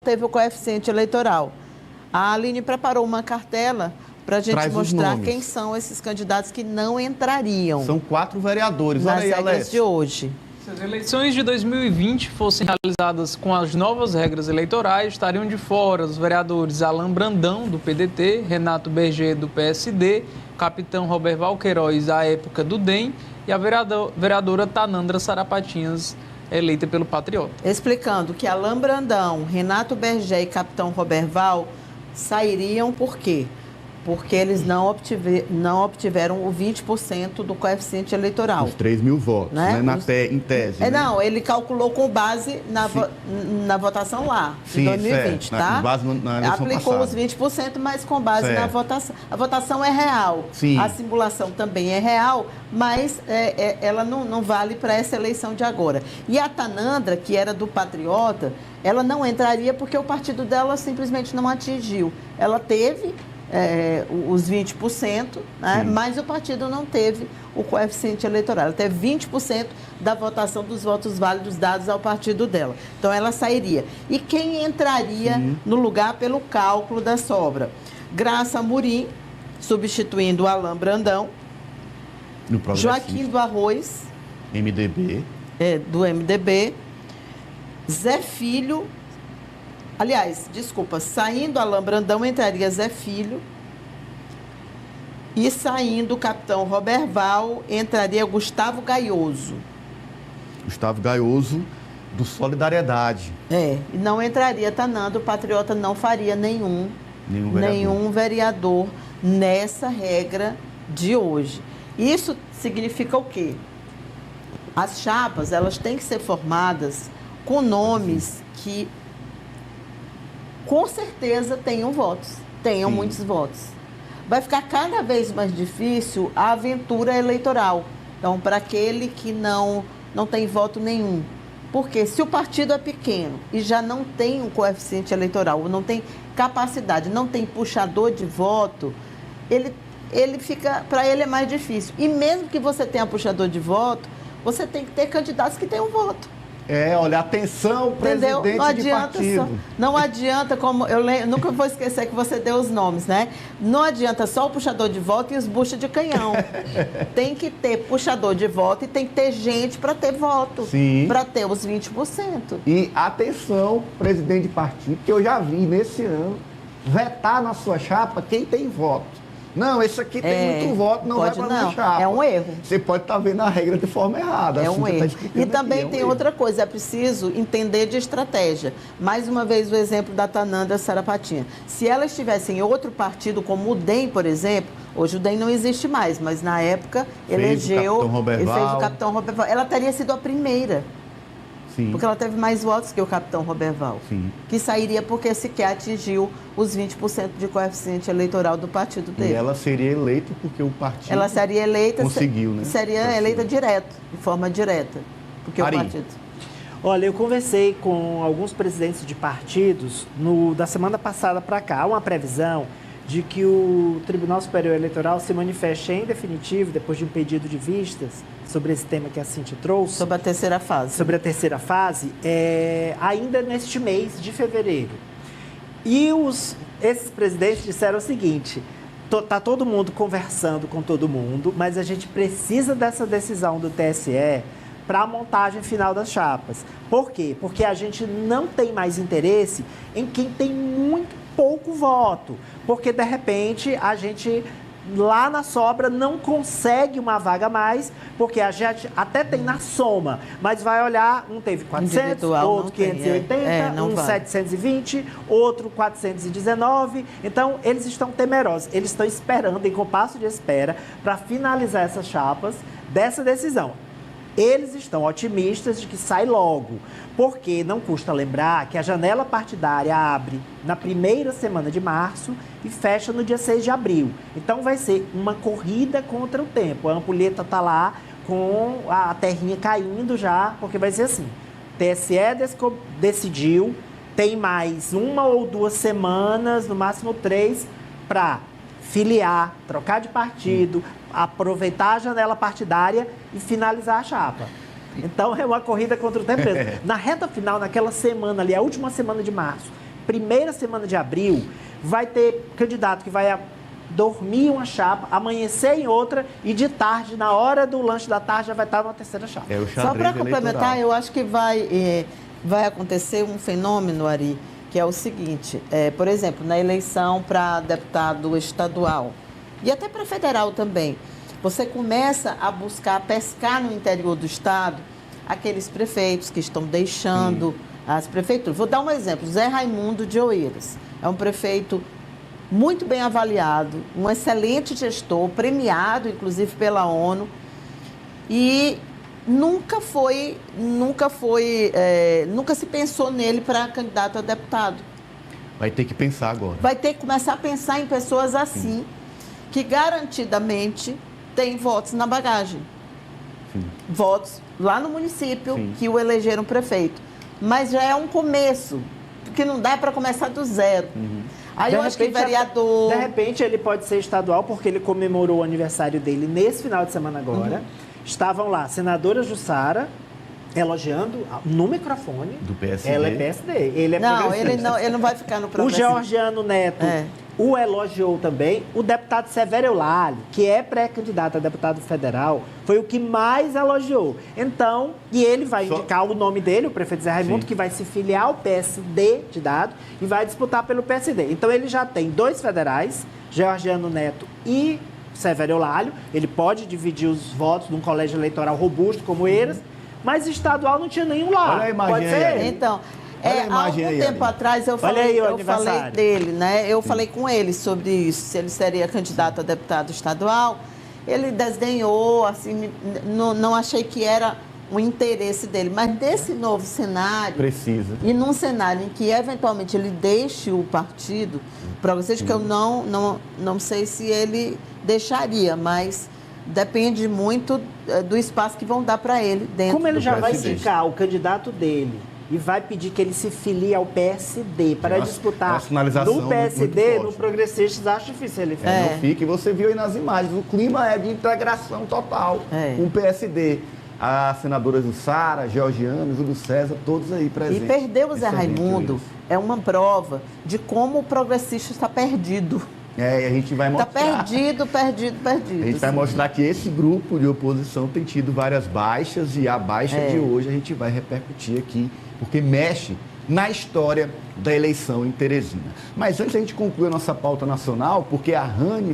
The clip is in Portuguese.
teve o coeficiente eleitoral. A Aline preparou uma cartela para a gente mostrar quem são esses candidatos que não entrariam. São 4 vereadores, olha aí, regras de hoje. Se as eleições de 2020 fossem realizadas com as novas regras eleitorais, estariam de fora os vereadores Alain Brandão, do PDT, Renato Berger, do PSD, capitão Roberval Queiroz, à época do DEM, e a vereadora Tanandra Sarapatinhas, eleita pelo Patriota. Explicando que Alain Brandão, Renato Berger e capitão Roberval sairiam por quê? Porque eles não obtiveram o 20% do coeficiente eleitoral. Os 3 mil votos, né? Em tese. Né? Não, ele calculou com base na votação lá, de 2020, tá? Com base na eleição aplicou passada. Os 20%, mas com base na votação. A votação é real. Sim. A simulação também é real, mas ela não vale para essa eleição de agora. E a Tanandra, que era do Patriota, ela não entraria porque o partido dela simplesmente não atingiu. Ela teve os 20%, né? Mas o partido não teve o coeficiente eleitoral. Ela teve 20% da votação dos votos válidos dados ao partido dela. Então, ela sairia. E quem entraria no lugar pelo cálculo da sobra? Graça Amorim, substituindo o Alain Brandão. Joaquim do Arroz, MDB. Do MDB. Zé Filho. Aliás, desculpa, saindo Alain Brandão, entraria Zé Filho. E saindo o capitão Roberval, entraria Gustavo Gaioso. Gustavo Gaioso, do Solidariedade. E não entraria Tanandra, o Patriota não faria nenhum vereador nessa regra de hoje. Isso significa o quê? As chapas, elas têm que ser formadas com nomes que com certeza tenham votos, muitos votos. Vai ficar cada vez mais difícil a aventura eleitoral. Então, para aquele que não tem voto nenhum. Porque se o partido é pequeno e já não tem um coeficiente eleitoral, não tem capacidade, não tem puxador de voto, ele fica, para ele é mais difícil. E mesmo que você tenha puxador de voto, você tem que ter candidatos que tenham voto. Olha, atenção, presidente não adianta de partido. Não adianta, como nunca vou esquecer que você deu os nomes, né? Não adianta só o puxador de voto e os bucha de canhão. Tem que ter puxador de voto e tem que ter gente para ter voto, para ter os 20%. E atenção, presidente de partido, que eu já vi nesse ano vetar na sua chapa quem tem voto. Não, esse aqui tem muito voto, não vai para minha chapa. É um erro. Você pode estar vendo a regra de forma errada. É um erro. E também tem outra coisa, é preciso entender de estratégia. Mais uma vez o exemplo da Tanandra Sarapatinha. Se ela estivesse em outro partido, como o DEM, por exemplo, hoje o DEM não existe mais, mas na época elegeu, ele fez o capitão Roberval. Ela teria sido a primeira. Porque ela teve mais votos que o capitão Roberval. Que sairia porque sequer atingiu os 20% de coeficiente eleitoral do partido dele. E ela seria eleita porque o partido ela seria eleita, conseguiu, né? Seria eleita direto, de forma direta. Porque o partido... Olha, eu conversei com alguns presidentes de partidos da semana passada para cá. Há uma previsão de que o Tribunal Superior Eleitoral se manifeste em definitivo, depois de um pedido de vistas, sobre esse tema que a Cíntia trouxe. Sobre a terceira fase. Sobre a terceira fase, ainda neste mês de fevereiro. E esses presidentes disseram o seguinte: está todo mundo conversando com todo mundo, mas a gente precisa dessa decisão do TSE para a montagem final das chapas. Por quê? Porque a gente não tem mais interesse em quem tem muito pouco voto, porque de repente a gente lá na sobra não consegue uma vaga a mais, porque a gente até tem na soma, mas vai olhar, um teve 400, outro 580, um 720, outro 419, então eles estão temerosos, eles estão esperando em compasso de espera para finalizar essas chapas dessa decisão. Eles estão otimistas de que sai logo, porque não custa lembrar que a janela partidária abre na primeira semana de março e fecha no dia 6 de abril. Então vai ser uma corrida contra o tempo. A ampulheta está lá com a terrinha caindo já, porque vai ser assim. TSE decidiu, tem mais 1 ou 2 semanas, no máximo 3, para filiar, trocar de partido, aproveitar a janela partidária e finalizar a chapa. Então, é uma corrida contra o tempo mesmo. Na reta final, naquela semana ali, a última semana de março, primeira semana de abril, vai ter candidato que vai dormir em uma chapa, amanhecer em outra e de tarde, na hora do lanche da tarde, já vai estar numa terceira chapa. É o xadrez Só para complementar, eleitoral. eu acho que vai acontecer um fenômeno, Ari, que é o seguinte, por exemplo, na eleição para deputado estadual e até para federal também, você começa a buscar pescar no interior do estado aqueles prefeitos que estão deixando as prefeituras. Vou dar um exemplo, Zé Raimundo de Oeiras, é um prefeito muito bem avaliado, um excelente gestor, premiado, inclusive, pela ONU, e nunca se pensou nele para candidato a deputado. Vai ter que pensar agora. Vai ter que começar a pensar em pessoas assim, que garantidamente têm votos na bagagem. Sim. Votos lá no município que o elegeram prefeito. Mas já é um começo, porque não dá para começar do zero. Aí eu acho que vereador... De repente ele pode ser estadual, porque ele comemorou o aniversário dele nesse final de semana agora. Estavam lá senadora Jussara elogiando no microfone. Do PSD. Ela é PSD. Ele é Não, progressista. ele não vai ficar no O progressista. Georgiano Neto o elogiou também. O deputado Severo Eulálio, que é pré-candidato a deputado federal, foi o que mais elogiou. Então, e ele vai indicar o nome dele, o prefeito Zé Raimundo, que vai se filiar ao PSD de dado e vai disputar pelo PSD. Então, ele já tem 2 federais, Georgiano Neto e Severo Eulálio. Ele pode dividir os votos num colégio eleitoral robusto como Eiras, mas estadual não tinha nenhum lá. Olha a imagem pode aí, ser? Então, Olha a há imagem algum aí, tempo Ari. atrás eu Olha aí o falei aniversário. dele, né? Eu falei com ele sobre isso, se ele seria candidato a deputado estadual. Ele desdenhou, assim, não achei que era um interesse dele. Mas desse novo cenário... Precisa. E num cenário em que, eventualmente, ele deixe o partido progressista, que eu não sei se ele deixaria, mas depende muito do espaço que vão dar para ele dentro Como ele do já vai presidente. indicar o candidato dele e vai pedir que ele se filie ao PSD para Uma disputar sinalização no muito PSD, forte. no Progressistas, acho difícil ele fazer. Não fica, e você viu aí nas imagens, o clima é de integração total com o PSD. A senadora Jussara, Georgiano, Júlio César, todos aí presentes. E perder o Zé Excelente Raimundo isso. é uma prova de como o progressista está perdido. E a gente vai Está mostrar. perdido. A gente vai mostrar que esse grupo de oposição tem tido várias baixas e a baixa de hoje a gente vai repercutir aqui, porque mexe na história da eleição em Teresina. Mas antes a gente concluir a nossa pauta nacional, porque a Rani